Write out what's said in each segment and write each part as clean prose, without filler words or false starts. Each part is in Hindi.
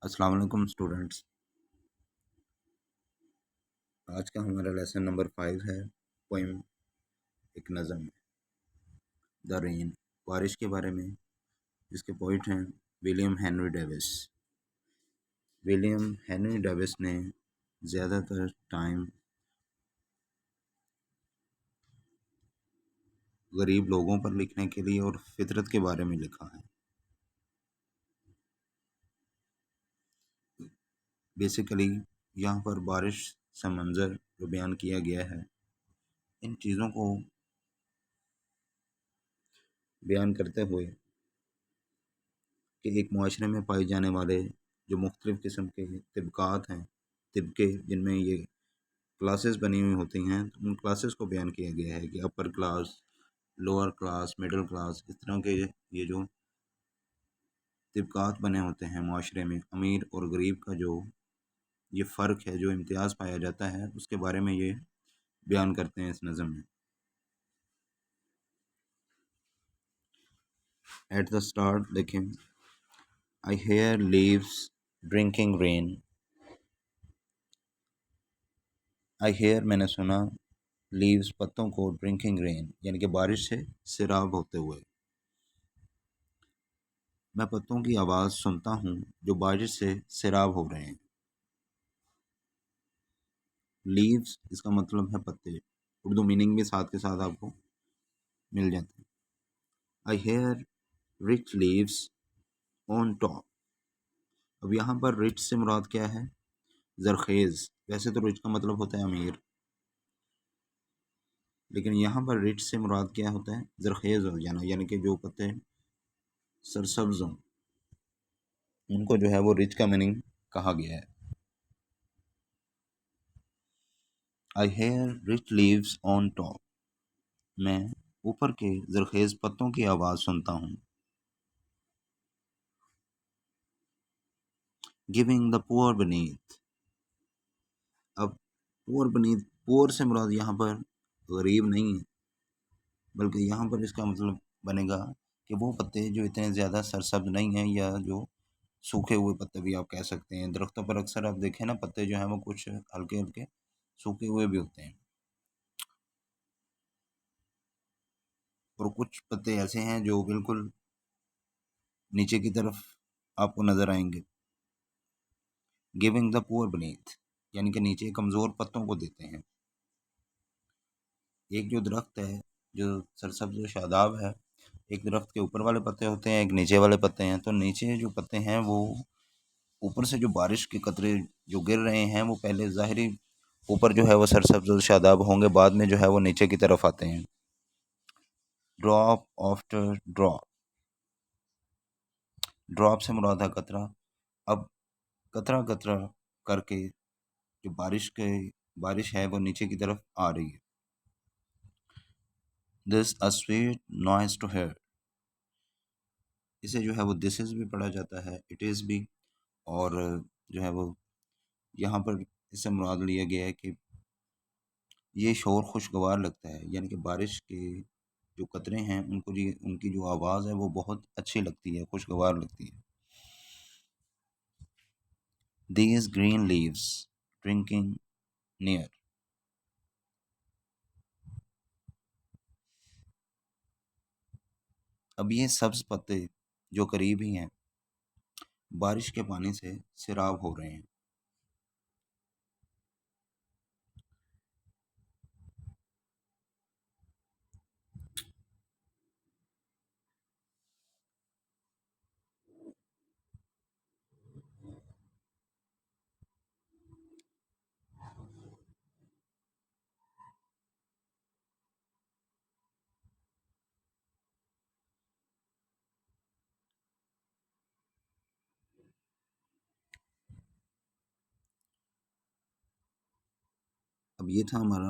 अस्सलाम वालेकुम स्टूडेंट्स। आज का हमारा लेसन नंबर 5 है। पोइम एक नज़म द रेन, बारिश के बारे में, जिसके पोइट हैं William Henry Davis. William Henry Davis ने ज़्यादातर टाइम गरीब लोगों पर लिखने के लिए और फितरत के बारे में लिखा है। बेसिकली यहाँ पर बारिश सा मंज़र जो बयान किया गया है, इन चीज़ों को बयान करते हुए कि एक माशरे में पाए जाने वाले जो मुख्तलिफ़ किस्म के तबक़ात हैं, तबके जिनमें ये क्लासेस बनी हुई होती हैं, तो उन क्लासेस को बयान किया गया है कि upper class, lower class, middle class, इस तरह के ये जो तबक़ात बने होते हैं माशरे में, अमीर और गरीब का जो ये फ़र्क है, जो इम्तियाज़ पाया जाता है, उसके बारे में ये बयान करते हैं इस नज़म में। एट द स्टार्ट देखें, I hair leaves drinking rain. I hair मैंने सुना, लीव्स पत्तों को, ड्रिंकिंग रेन यानी कि बारिश से सैराब होते हुए। मैं पत्तों की आवाज़ सुनता हूँ जो बारिश से सैराब हो रहे हैं। लीव्स इसका मतलब है पत्ते, उर्दू मीनिंग भी साथ के साथ आपको मिल जाते हैं। I hear rich leaves on top. अब यहाँ पर रिच से मुराद क्या है? जरखेज़। वैसे तो रिच का मतलब होता है अमीर, लेकिन यहाँ पर रिच से मुराद क्या होता है? जरखेज़ हो जाना, यानी कि जो पत्ते सरसब्ज हों, उनको जो है वो रिच का मीनिंग कहा गया है। I hear rich leaves on top. मैं ऊपर के जरखेज़ पत्तों की आवाज़ सुनता हूँ। Giving the poor beneath। अब पुअर beneath, पुअर से मुराद यहाँ पर गरीब नहीं है, बल्कि यहाँ पर इसका मतलब बनेगा कि वो पत्ते जो इतने ज़्यादा सरसब्ज नहीं हैं, या जो सूखे हुए पत्ते भी आप कह सकते हैं। दरख्तों पर अक्सर आप देखें ना, पत्ते जो हैं वो कुछ हल्के हल्के सूखे हुए भी होते हैं, और कुछ पत्ते ऐसे हैं जो बिल्कुल नीचे की तरफ आपको नज़र आएंगे। गिविंग द पुअर beneath यानी कि नीचे कमज़ोर पत्तों को देते हैं। एक जो दरख्त है जो सरसब्ज शादाब है, एक दरख्त के ऊपर वाले पत्ते होते हैं, एक नीचे वाले पत्ते हैं। तो नीचे जो पत्ते हैं वो ऊपर से जो बारिश के कतरे जो गिर रहे हैं, वो पहले ज़ाहिरी ऊपर जो है वो सरसब्ज और शादाब होंगे, बाद में जो है वो नीचे की तरफ आते हैं। Drop after drop. ड्रॉप से मुराद है कतरा। अब कतरा कतरा करके जो बारिश है वो नीचे की तरफ आ रही है। This a sweet noise to hear. इसे जो है वो दिस इज़ भी पढ़ा जाता है, इट इज़ भी, और जो है वो यहाँ पर इससे मुराद लिया गया है कि ये शोर खुशगवार लगता है, यानी कि बारिश के जो कतरे हैं उनको जी उनकी जो आवाज़ है वो बहुत अच्छी लगती है, खुशगवार लगती है। These green leaves drinking near. अब ये सब्ज पत्ते जो करीब ही हैं, बारिश के पानी से सैराब हो रहे हैं। अब ये था हमारा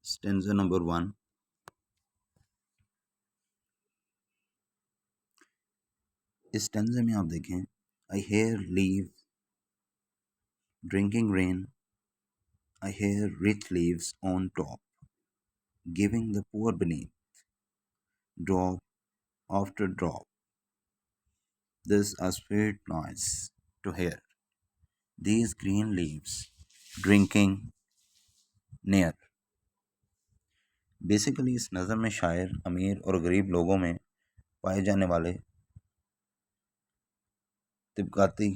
स्टेंजा नंबर 1। इस स्टेंजे में आप देखें, I hear leave drinking rain, I hear rich leaves on top, giving the poor beneath, drop after drop, this a sweet noise to hear। these green leaves drinking near। Basically इस नज़म में शायर अमीर और गरीब लोगों में पाए जाने वाले तबकाती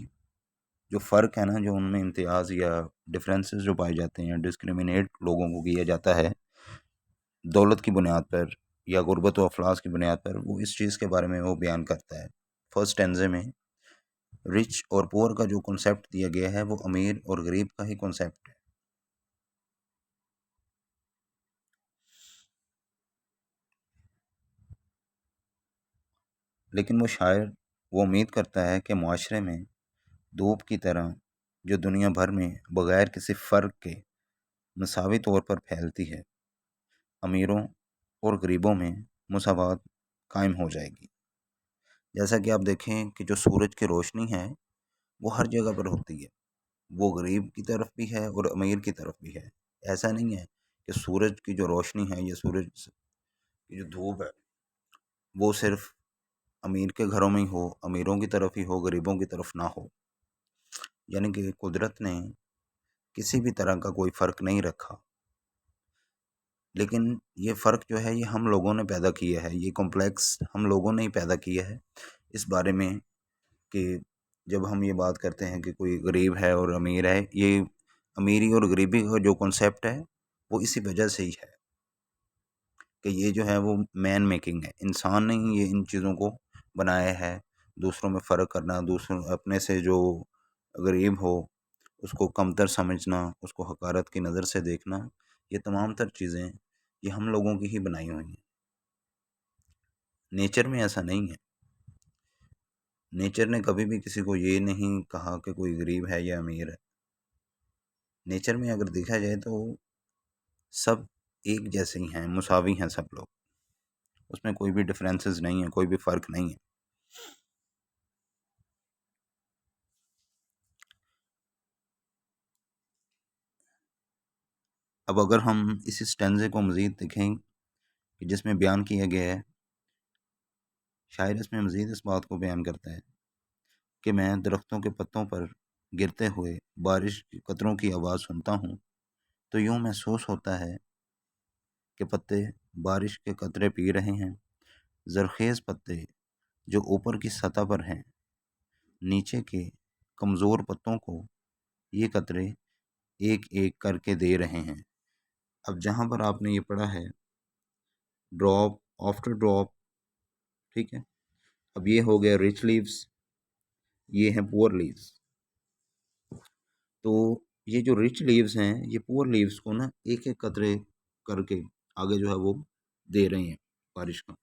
जो फ़र्क है ना, जो उनमें इम्तियाज़ या डिफरेंसेस जो पाए जाते हैं, डिस्क्रिमिनेट लोगों को किया जाता है दौलत की बुनियाद पर या गुर्बत व अफलास की बुनियाद पर, वो इस चीज़ के बारे में वो बयान करता है। फर्स्ट स्टेंजे में रिच और पुअर का जो कॉन्सेप्ट दिया गया है वो अमीर और गरीब का ही कॉन्सेप्ट है। लेकिन वो शायर वो उम्मीद करता है कि मुआशरे में धूप की तरह जो दुनिया भर में बगैर किसी फ़र्क के मसावी तौर पर फैलती है, अमीरों और गरीबों में मसावत कायम हो जाएगी। जैसा कि आप देखें कि जो सूरज की रोशनी है वो हर जगह पर होती है, वो गरीब की तरफ भी है और अमीर की तरफ भी है। ऐसा नहीं है कि सूरज की जो रोशनी है या सूरज की जो धूप है वो सिर्फ अमीर के घरों में ही हो, अमीरों की तरफ ही हो, गरीबों की तरफ ना हो। यानी कि कुदरत ने किसी भी तरह का कोई फ़र्क नहीं रखा। लेकिन ये फ़र्क जो है ये हम लोगों ने पैदा किया है, ये कॉम्प्लेक्स हम लोगों ने ही पैदा किया है इस बारे में कि जब हम ये बात करते हैं कि कोई गरीब है और अमीर है, ये अमीरी और गरीबी का जो कॉन्सेप्ट है वो इसी वजह से ही है कि ये जो है वो मैन मेकिंग है, इंसान ने ही ये इन चीज़ों को बनाया है। दूसरों में फ़र्क करना, दूसरों अपने से जो गरीब हो उसको कमतर समझना, उसको हकारत की नज़र से देखना, ये तमाम तर चीज़ें ये हम लोगों की ही बनाई हुई हैं। नेचर में ऐसा नहीं है। नेचर ने कभी भी किसी को ये नहीं कहा कि कोई गरीब है या अमीर है। नेचर में अगर देखा जाए तो सब एक जैसे ही हैं, मुसावी हैं सब लोग। उसमें कोई भी डिफरेंसेस नहीं है, कोई भी फ़र्क नहीं है। अब अगर हम इस स्टेंज़े को मज़ीद देखें कि जिसमें बयान किया गया है, शायर इसमें मज़ीद इस बात को बयान करता है कि मैं दरख्तों के पत्तों पर गिरते हुए बारिश के कतरों की आवाज़ सुनता हूँ, तो यूँ महसूस होता है कि पत्ते बारिश के कतरे पी रहे हैं। ज़रख़ेज़ पत्ते जो ऊपर की सतह पर हैं, नीचे के कमज़ोर पत्तों को ये कतरे एक-एक करके दे रहे हैं। अब जहाँ पर आपने ये पढ़ा है ड्रॉप आफ्टर ड्रॉप, ठीक है? अब ये हो गया रिच लीव्स, ये हैं पुअर लीव्स। तो ये जो रिच लीव्स हैं ये पुअर लीव्स को ना एक-एक कतरे करके आगे जो है वो दे रहे हैं बारिश का।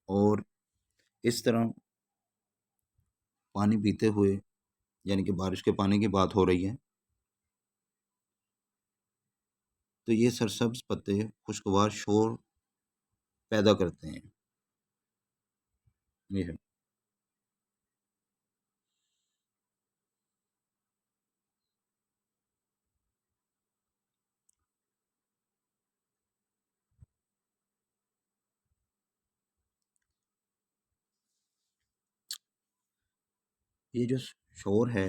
और इस तरह पानी पीते हुए, यानी कि बारिश के पानी की बात हो रही है, तो ये सरसब्ज़ पत्ते खुशगवार शोर पैदा करते हैं। ये है। ये जो शोर है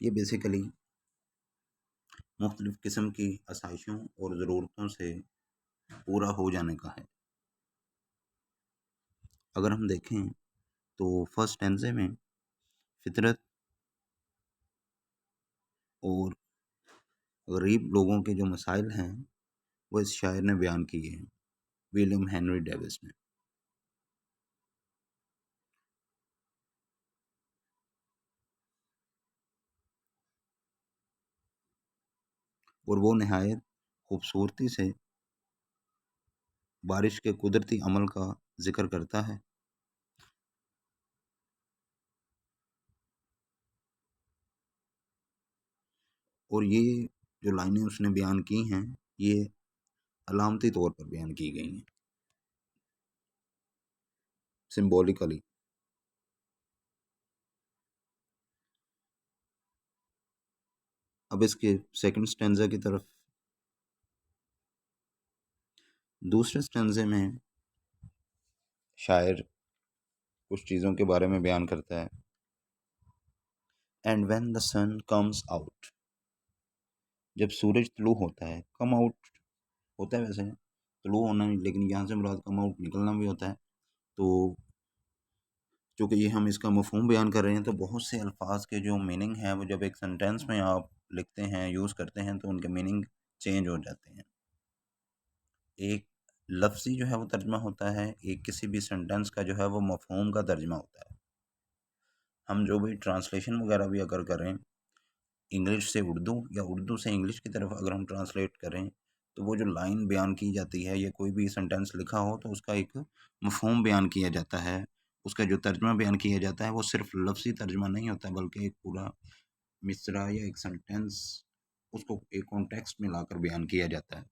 ये बेसिकली मुख्तलिफ़ किस्म की आसाइशों और ज़रूरतों से पूरा हो जाने का है। अगर हम देखें तो फर्स्ट स्टैंज़े में फ़ितरत और गरीब लोगों के जो मसाइल हैं वो इस शायर ने बयान किए हैं, विलियम हेनरी डेविस ने। और वो नहायत खूबसूरती से बारिश के कुदरती अमल का ज़िक्र करता है। और ये जो लाइनें उसने बयान की हैं ये अलामती तौर पर बयान की गई हैं, सिम्बॉलिकली। अब इसके सेकंड स्टैंज़ा की तरफ, दूसरे स्टैंज़े में शायर कुछ चीज़ों के बारे में बयान करता है। And when the sun comes out, जब सूरज तुलू होता है, कम आउट होता है वैसे तुलू होना नहीं, लेकिन यहाँ से मुराद कम आउट निकलना भी होता है। तो चूँकि ये हम इसका मफ़हूम बयान कर रहे हैं, तो बहुत से अल्फाज के जो मीनिंग है वो जब एक सेंटेंस में आप लिखते हैं, यूज़ करते हैं, तो उनके मीनिंग चेंज हो जाते हैं। एक लफ्ज़ी जो है वो तर्जमा होता है, एक किसी भी सेंटेंस का जो है वो मफ़हूम का तर्जमा होता है। हम जो भी ट्रांसलेशन वगैरह भी अगर करें, इंग्लिश से उर्दू या उर्दू से इंग्लिश की तरफ अगर हम ट्रांसलेट करें, तो वो जो लाइन बयान की जाती है या कोई भी सेंटेंस लिखा हो, तो उसका एक मफ़हूम बयान किया जाता है। उसका जो तर्जमा बयान किया जाता है वो सिर्फ़ लफ्ज़ी तर्जमा नहीं होता, बल्कि एक पूरा मिसरा या एक सेंटेंस उसको एक कॉन्टेक्स्ट में लाकर बयान किया जाता है।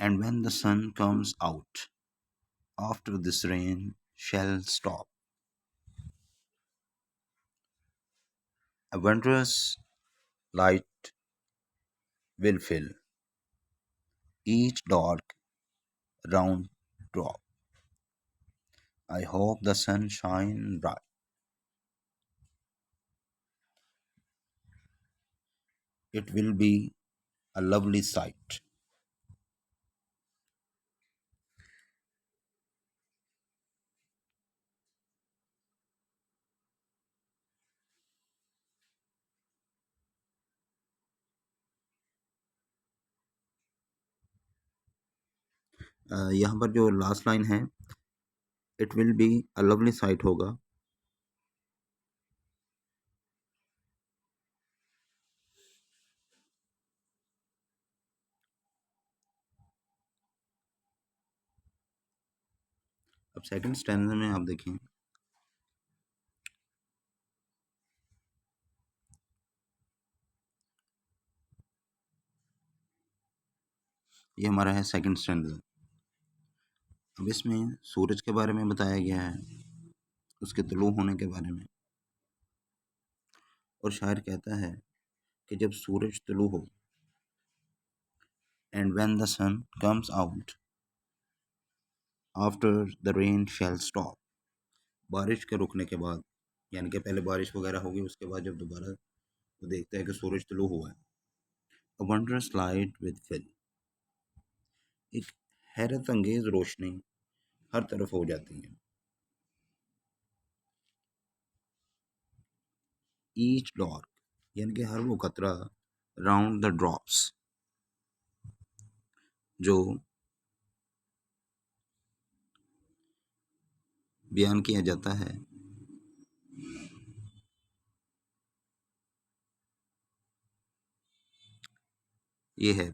And when the sun comes out after this rain shall stop, a wondrous light will fill each dark round drop. I hope the sun shine bright. It will be a lovely sight. यहाँ पर जो लास्ट लाइन है, it will be a lovely site होगा। अब सेकंड स्टैंजा में आप देखें, ये हमारा है सेकंड स्टैंजा। अब इसमें सूरज के बारे में बताया गया है, उसके तुलू होने के बारे में, और शायर कहता है कि जब सूरज तुलू हो, and when the sun comes out after the rain shall stop, बारिश के रुकने के बाद, यानी कि पहले बारिश वगैरह होगी, उसके बाद जब दोबारा वो देखता है कि सूरज तुलू हुआ है, अ वंडरस लाइट विद फिल, एक हैरत अंगेज रोशनी हर तरफ हो जाती है। ईच डॉर्क, यानी कि हर वो कतरा, राउंड द ड्रॉप्स, जो बयान किया जाता है, ये है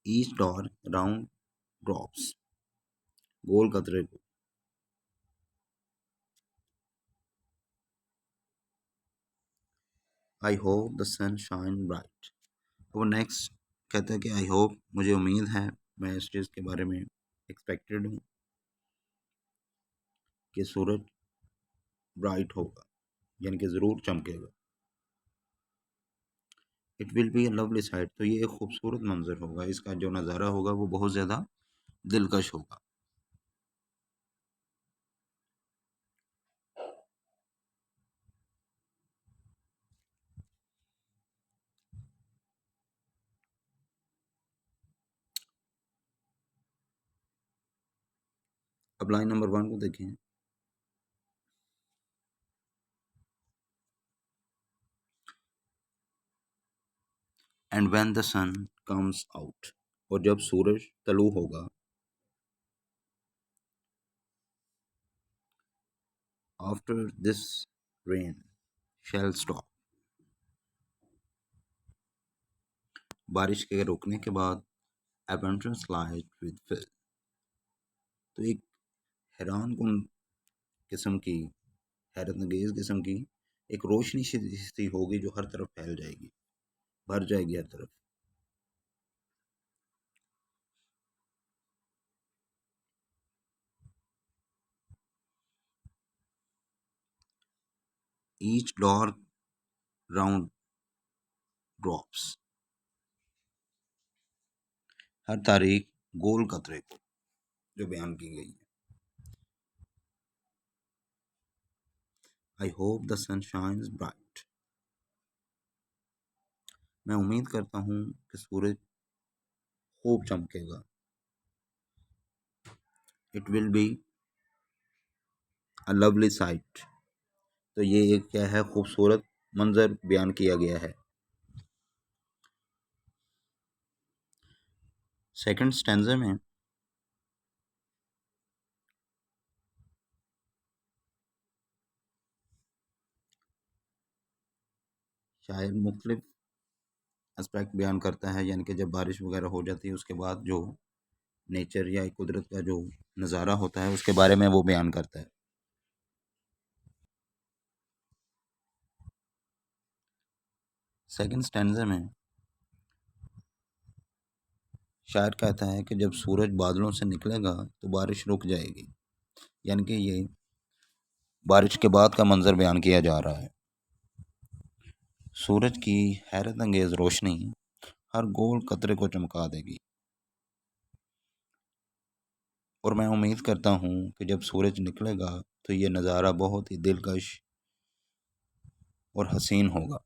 ईच डॉर्क राउंड ड्रॉप्स, गोल कतरे को। I hope the sun shine bright. वो नेक्स्ट कहता है कि आई होप, मुझे उम्मीद है, मैं इस चीज़ के बारे में एक्सपेक्टेड हूँ कि सूरज ब्राइट होगा, यानी कि ज़रूर चमकेगा। It will be a lovely sight, तो ये एक खूबसूरत मंजर होगा, इसका जो नज़ारा होगा वो बहुत ज़्यादा दिलकश होगा। अब लाइन नंबर 1 को देखें। And when the sun comes out, और जब सूरज तलू होगा, after this rain shall stop, बारिश के रुकने के बाद, एबंडेंस लाइट विद फिल, तो एक हैरान कुन किस्म की, हैरत अंगेज किस्म की एक रोशनी सी होगी जो हर तरफ फैल जाएगी, भर जाएगी हर तरफ। ईच डार्क राउंड ड्रॉप्स, हर तारीख गोल कतरे को जो बयान की गई है। I hope the sun shines bright, मैं उम्मीद करता हूँ कि सूरज खूब चमकेगा। It will be a lovely sight, तो ये एक क्या है, खूबसूरत मंजर बयान किया गया है। सेकंड स्टैंजा में शायर मुख्तलिफ एस्पेक्ट बयान करता है, यानी कि जब बारिश वगैरह हो जाती है उसके बाद जो नेचर या कुदरत का जो नज़ारा होता है उसके बारे में वो बयान करता है। सेकंड स्टैंजा में शायर कहता है कि जब सूरज बादलों से निकलेगा तो बारिश रुक जाएगी, यानी कि ये बारिश के बाद का मंजर बयान किया जा रहा है। सूरज की हैरत अंगेज रोशनी हर गोल कतरे को चमका देगी, और मैं उम्मीद करता हूँ कि जब सूरज निकलेगा तो ये नज़ारा बहुत ही दिलकश और हसीन होगा।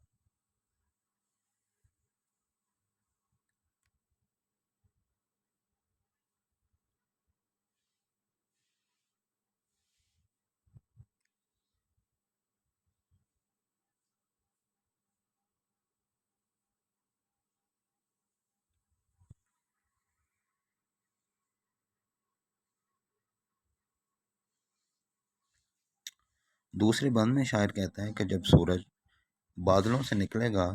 दूसरे बंद में शायर कहता है कि जब सूरज बादलों से निकलेगा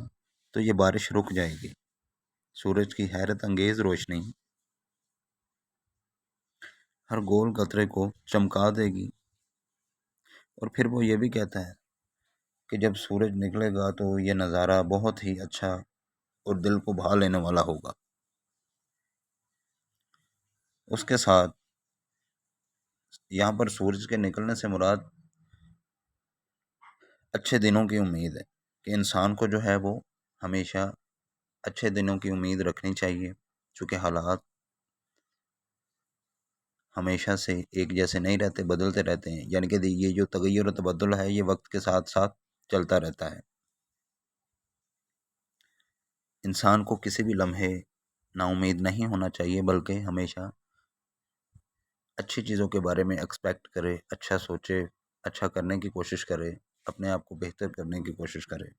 तो ये बारिश रुक जाएगी। सूरज की हैरत अंगेज रोशनी हर गोल कतरे को चमका देगी, और फिर वो ये भी कहता है कि जब सूरज निकलेगा तो ये नज़ारा बहुत ही अच्छा और दिल को भा लेने वाला होगा। उसके साथ यहाँ पर सूरज के निकलने से मुराद अच्छे दिनों की उम्मीद है, कि इंसान को जो है वो हमेशा अच्छे दिनों की उम्मीद रखनी चाहिए, चूँकि हालात हमेशा से एक जैसे नहीं रहते, बदलते रहते हैं, यानी कि ये जो तगय्युर और तबद्दुल है ये वक्त के साथ साथ चलता रहता है। इंसान को किसी भी लम्हे नाउम्मीद नहीं होना चाहिए, बल्कि हमेशा अच्छी चीज़ों के बारे में एक्सपेक्ट करे, अच्छा सोचे, अच्छा करने की कोशिश करे, अपने आप को बेहतर करने की कोशिश करे।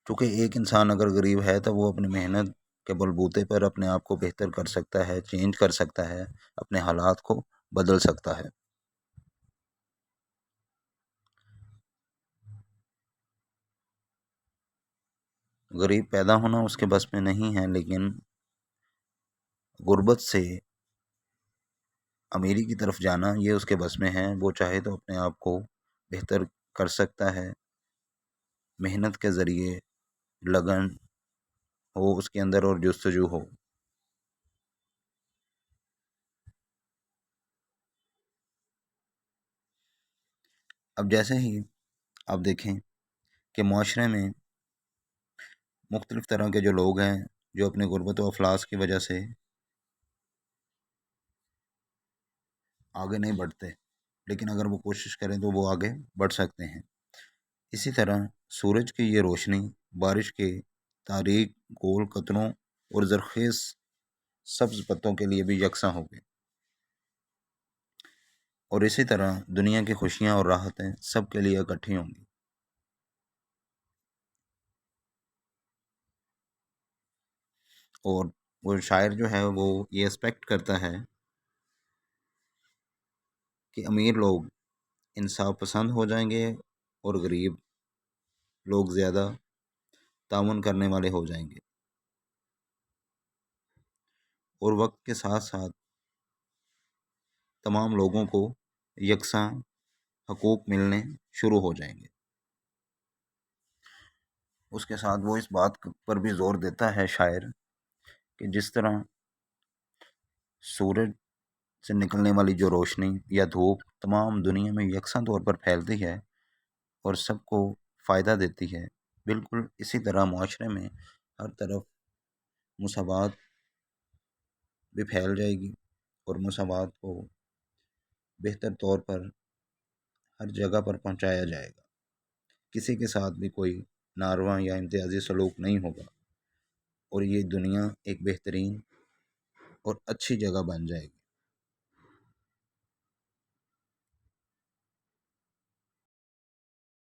चूँकि एक इंसान अगर गरीब है तो वो अपनी मेहनत के बलबूते पर अपने आप को बेहतर कर सकता है, चेंज कर सकता है, अपने हालात को बदल सकता है। गरीब पैदा होना उसके बस में नहीं है, लेकिन गुर्बत से अमीरी की तरफ जाना ये उसके बस में है। वो चाहे तो अपने आप को बेहतर कर सकता है, मेहनत के ज़रिए, लगन हो उसके अंदर और जुस्तजू हो। अब जैसे ही आप देखें कि माशरे में मुख्तलिफ़ तरह के जो लोग हैं जो अपनी गुर्बत व अफलास की वजह से आगे नहीं बढ़ते, लेकिन अगर वो कोशिश करें तो वो आगे बढ़ सकते हैं। इसी तरह सूरज की ये रोशनी बारिश के तारीक गोल कतरों और ज़रख़ेज़ सब्ज़ पत्तों के लिए भी यकसा होगी, और इसी तरह दुनिया की खुशियाँ और राहतें सब के लिए इकट्ठी होंगी। और वो शायर जो है वो ये एक्सपेक्ट करता है कि अमीर लोग इंसाफ पसंद हो जाएंगे और गरीब लोग ज़्यादा ताउन करने वाले हो जाएंगे, और वक्त के साथ साथ तमाम लोगों को यकसा हकूक़ मिलने शुरू हो जाएंगे। उसके साथ वो इस बात पर भी ज़ोर देता है शायर कि जिस तरह सूरज से निकलने वाली जो रोशनी या धूप तमाम दुनिया में यकसा तौर पर फैलती है, और सबको फ़ायदा देती है, बिल्कुल इसी तरह मुआशरे में हर तरफ मसावात भी फैल जाएगी और मसावात को बेहतर तौर पर हर जगह पर पहुंचाया जाएगा। किसी के साथ भी कोई नारवा या इम्तियाजी सलूक नहीं होगा और ये दुनिया एक बेहतरीन और अच्छी जगह बन जाएगी।